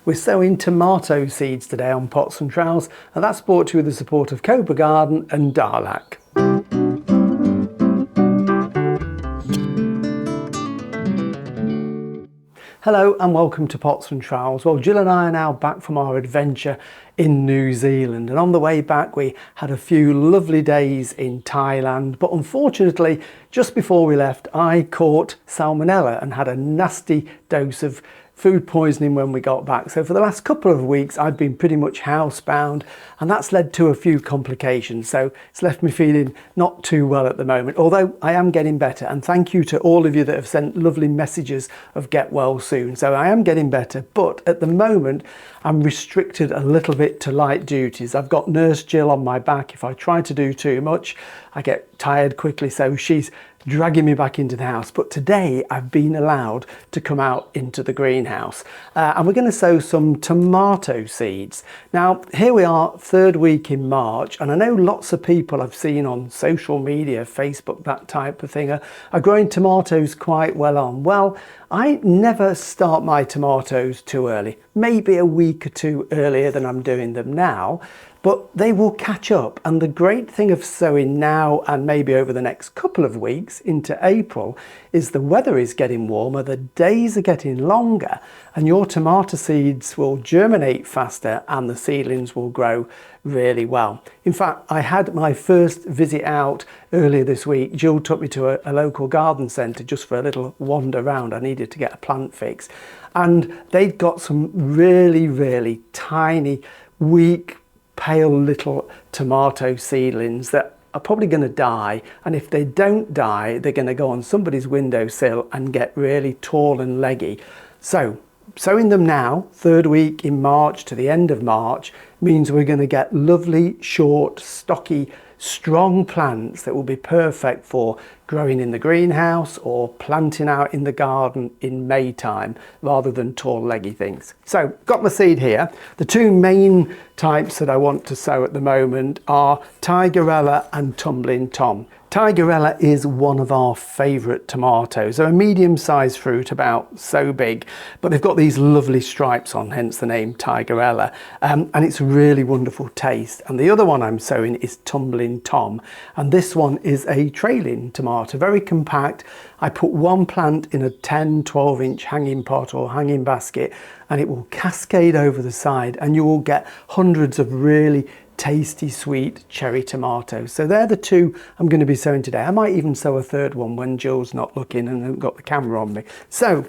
We're sowing tomato seeds today on pots and trowels, and that's brought to you with the support of Cobra Garden and Darlac. Hello and welcome to Pots and Trowels. Well, Jill and I are now back from our adventure in New Zealand, and on the way back we had a few lovely days in Thailand, but unfortunately just before we left I caught salmonella and had a nasty dose of food poisoning when we got back. So for the last couple of weeks I've been pretty much housebound, and that's led to a few complications, so it's left me feeling not too well at the moment, although I am getting better, and thank you to all of you that have sent lovely messages of get well soon. So I am getting better, but at the moment I'm restricted a little bit to light duties. I've got Nurse Jill on my back. If I try to do too much I get tired quickly, so she's dragging me back into the house. But today I've been allowed to come out into the greenhouse and we're going to sow some tomato seeds. Now here we are, third week in March, and I know lots of people I've seen on social media, Facebook, that type of thing, are growing tomatoes quite well on. Well, I never start my tomatoes too early, maybe a week or two earlier than I'm doing them now, but they will catch up. And the great thing of sowing now and maybe over the next couple of weeks into April is the weather is getting warmer, the days are getting longer, and your tomato seeds will germinate faster and the seedlings will grow really well. In fact, I had my first visit out earlier this week. Jill took me to a local garden centre just for a little wander around. I needed to get a plant fix, and they'd got some really tiny, weak, pale little tomato seedlings that are probably going to die, and if they don't die they're going to go on somebody's windowsill and get really tall and leggy. So sowing them now, third week in March to the end of March, means we're going to get lovely, short, stocky, strong plants that will be perfect for growing in the greenhouse or planting out in the garden in May time rather than tall leggy things. So got my seed here. The two main types that I want to sow at the moment are Tigerella and Tumbling Tom. Tigerella is one of our favourite tomatoes. They're a medium-sized fruit, about so big, but they've got these lovely stripes on, hence the name Tigerella, and it's really wonderful taste. And the other one I'm sowing is Tumbling Tom, and this one is a trailing tomato, very compact. I put one plant in a 10-12 inch hanging pot or hanging basket, and it will cascade over the side, and you will get hundreds of really tasty sweet cherry tomatoes. So they're the two I'm going to be sowing today. I might even sow a third one when Jill's not looking and I've got the camera on me. So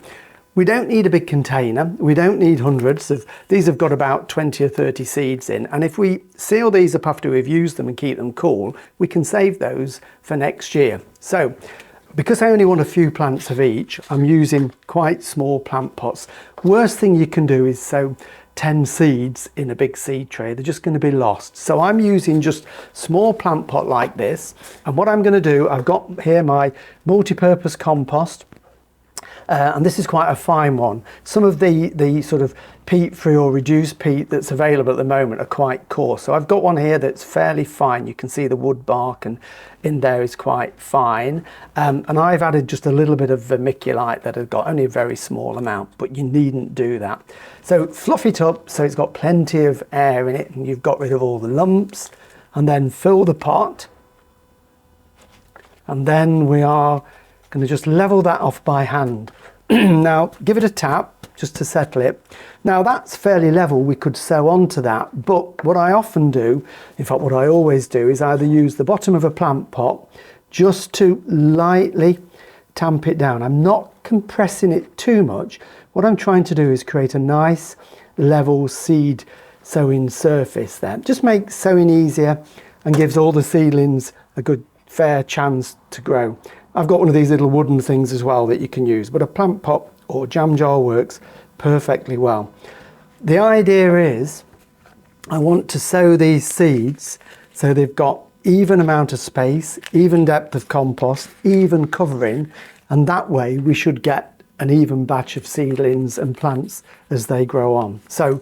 we don't need a big container, we don't need hundreds of these. Have got about 20 or 30 seeds in, and if we seal these up after we've used them and keep them cool, we can save those for next year. So because I only want a few plants of each, I'm using quite small plant pots. Worst thing you can do is sow 10 seeds in a big seed tray. They're just going to be lost. So I'm using just small plant pot like this, and what I'm going to do, I've got here my multi-purpose compost, and this is quite a fine one. Some of the sort of peat-free or reduced peat that's available at the moment are quite coarse, so I've got one here that's fairly fine. You can see the wood bark and in there is quite fine, and I've added just a little bit of vermiculite that I've got, only a very small amount, but you needn't do that. So fluff it up so it's got plenty of air in it and you've got rid of all the lumps, and then fill the pot, and then we are going to just level that off by hand. Now give it a tap just to settle it. Now that's fairly level, we could sow onto that, but what I often do, in fact what I always do, is either use the bottom of a plant pot just to lightly tamp it down. I'm not compressing it too much. What I'm trying to do is create a nice level seed sowing surface there. Just makes sowing easier and gives all the seedlings a good fair chance to grow. I've got one of these little wooden things as well that you can use, but a plant pot or jam jar works perfectly well. The idea is I want to sow these seeds so they've got even amount of space, even depth of compost, even covering, and that way we should get an even batch of seedlings and plants as they grow on. So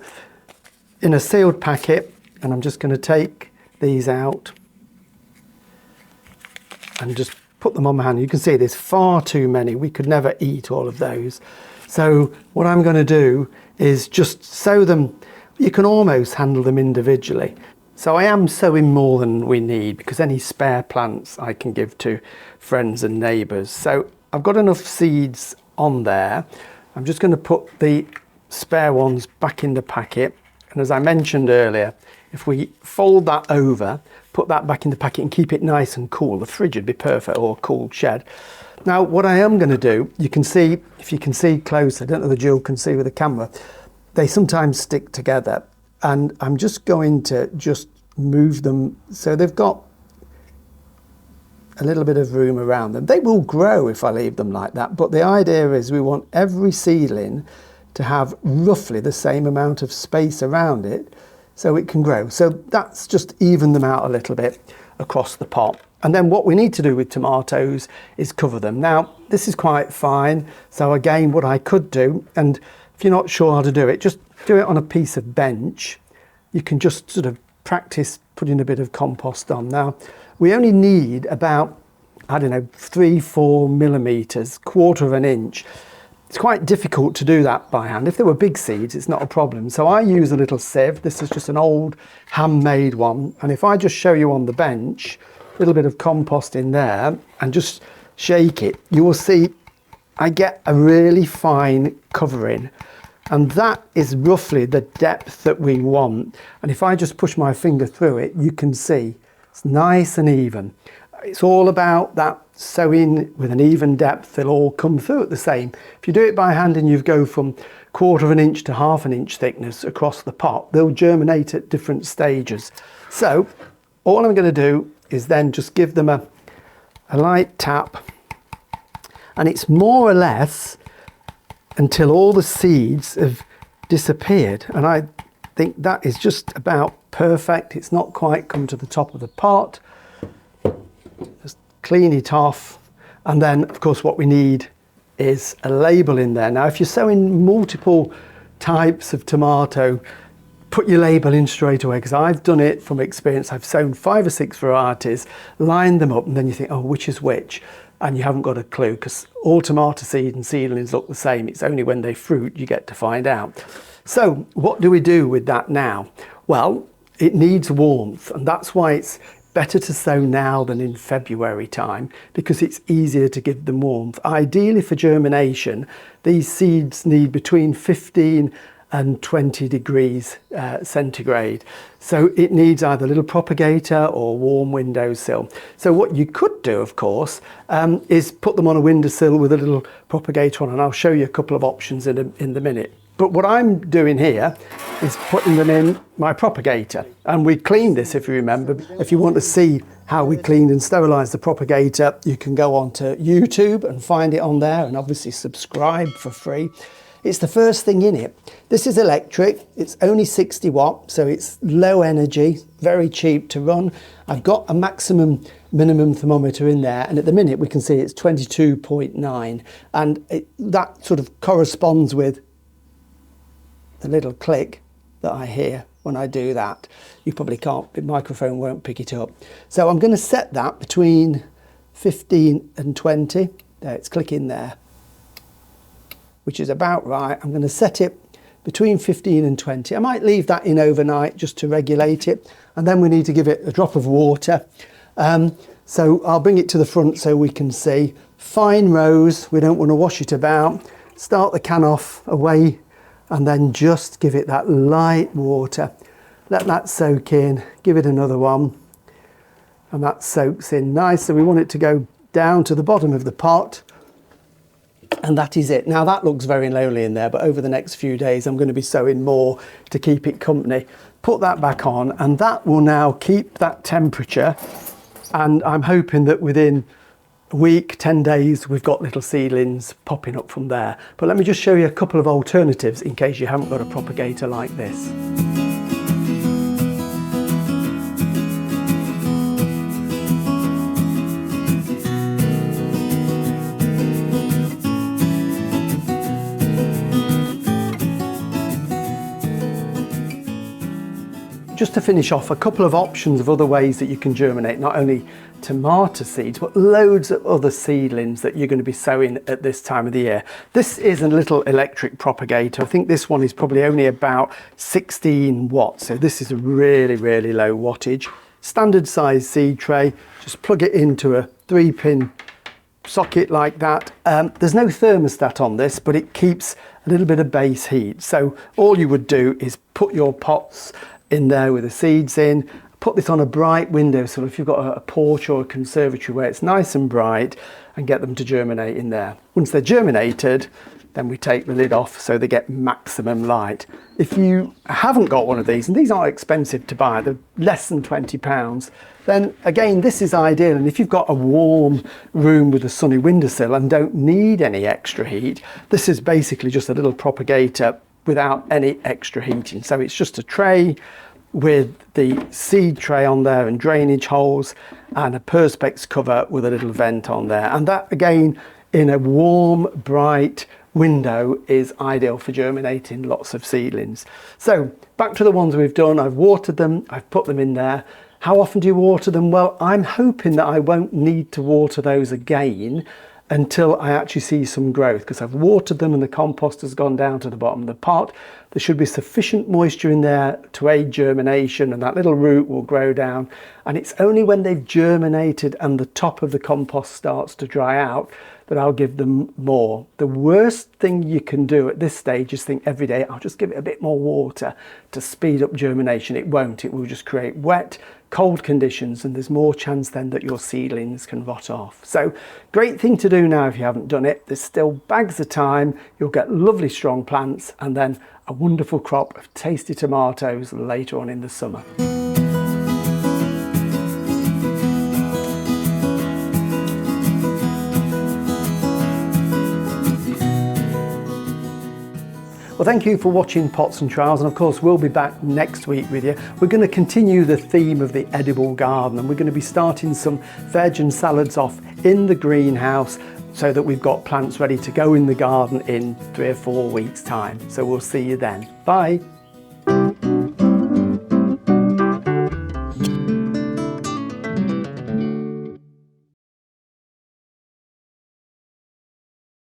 in a sealed packet, and I'm just going to take these out and just put them on my hand. You can see there's far too many. We could never eat all of those. So what I'm going to do is just sow them. You can almost handle them individually. So I am sowing more than we need because any spare plants I can give to friends and neighbours. So I've got enough seeds on there. I'm just going to put the spare ones back in the packet. And as I mentioned earlier, if we fold that over, put that back in the packet and keep it nice and cool, the fridge would be perfect, or a cooled shed. Now what I am going to do, you can see, if you can see close, I don't know if Jill can see with the camera, they sometimes stick together, and I'm just going to just move them so they've got a little bit of room around them. They will grow if I leave them like that, but the idea is we want every seedling to have roughly the same amount of space around it so it can grow. So that's just even them out a little bit across the pot. And then what we need to do with tomatoes is cover them. Now, this is quite fine. So again, what I could do, and if you're not sure how to do it, just do it on a piece of bench. You can just sort of practice putting a bit of compost on. Now, we only need about, I don't know, 3-4 millimeters, quarter of an inch. It's quite difficult to do that by hand. If there were big seeds, it's not a problem. So I use a little sieve. This is just an old handmade one. And if I just show you on the bench, a little bit of compost in there and just shake it, you will see I get a really fine covering. And that is roughly the depth that we want. And if I just push my finger through it, you can see it's nice and even. It's all about that sowing with an even depth. They'll all come through at the same. If you do it by hand and you go from quarter of an inch to half an inch thickness across the pot, they'll germinate at different stages. So all I'm going to do is then just give them a light tap, and it's more or less until all the seeds have disappeared. And I think that is just about perfect. It's not quite come to the top of the pot. Just clean it off. And then of course what we need is a label in there. Now if you're sowing multiple types of tomato, put your label in straight away, because I've done it from experience. I've sown 5 or 6 varieties, lined them up, and then you think, oh, which is which? And you haven't got a clue, because all tomato seed and seedlings look the same. It's only when they fruit you get to find out. So what do we do with that now? Well, it needs warmth, and that's why it's better to sow now than in February time, because it's easier to give them warmth. Ideally for germination, these seeds need between 15 and 20 degrees centigrade. So it needs either a little propagator or warm windowsill. So what you could do, of course, is put them on a windowsill with a little propagator on, and I'll show you a couple of options in the minute. But what I'm doing here is putting them in my propagator. And we cleaned this, if you remember. If you want to see how we cleaned and sterilised the propagator, you can go onto YouTube and find it on there, and obviously subscribe for free. It's the first thing in it. This is electric. It's only 60 watt, so it's low energy, very cheap to run. I've got a maximum minimum thermometer in there, and at the minute we can see it's 22.9, and that sort of corresponds with the little click that I hear when I do that. You probably can't, the microphone won't pick it up. So I'm going to set that between 15 and 20. There, it's clicking there, which is about right. I'm going to set it between 15 and 20. I might leave that in overnight just to regulate it, and then we need to give it a drop of water. So I'll bring it to the front so we can see. Fine rows, we don't want to wash it about. Start the can off away, and then just give it that light water. Let that soak in, give it another one, and that soaks in nice. So we want it to go down to the bottom of the pot. And that is it. Now that looks very lonely in there, but over the next few days I'm going to be sowing more to keep it company. Put that back on, and that will now keep that temperature, and I'm hoping that within a week, 10 days, we've got little seedlings popping up from there. But let me just show you a couple of alternatives in case you haven't got a propagator like this. just to finish off, a couple of options of other ways that you can germinate not only tomato seeds but loads of other seedlings that you're going to be sowing at this time of the year. This is a little electric propagator. I think this one is probably only about 16 watts, so this is a really low wattage. Standard size seed tray, just plug it into a 3-pin socket like that. There's no thermostat on this, but it keeps a little bit of base heat. So all you would do is put your pots in there with the seeds in, put this on a bright windowsill if you've got a porch or a conservatory where it's nice and bright, and get them to germinate in there. Once they're germinated, then we take the lid off so they get maximum light. If you haven't got one of these, and these aren't expensive to buy, they're less than £20, then again, this is ideal. And if you've got a warm room with a sunny windowsill and don't need any extra heat, this is basically just a little propagator without any extra heating. So it's just a tray with the seed tray on there and drainage holes and a perspex cover with a little vent on there. And that, again, in a warm, bright window, is ideal for germinating lots of seedlings. So back to the ones we've done. I've watered them, I've put them in there. How often do you water them? Well, I'm hoping that I won't need to water those again until I actually see some growth, because I've watered them and the compost has gone down to the bottom of the pot. There should be sufficient moisture in there to aid germination, and that little root will grow down. And it's only when they've germinated and the top of the compost starts to dry out that I'll give them more. The worst thing you can do at this stage is think every day, I'll just give it a bit more water to speed up germination. It won't. It will just create wet, cold conditions, and there's more chance then that your seedlings can rot off. So great thing to do now if you haven't done it. There's still bags of time. You'll get lovely strong plants and then a wonderful crop of tasty tomatoes later on in the summer. Well, thank you for watching Pots and Trowels, and of course we'll be back next week with you. We're going to continue the theme of the edible garden, and we're going to be starting some veg and salads off in the greenhouse so that we've got plants ready to go in the garden in 3 or 4 weeks' time. So we'll see you then. Bye.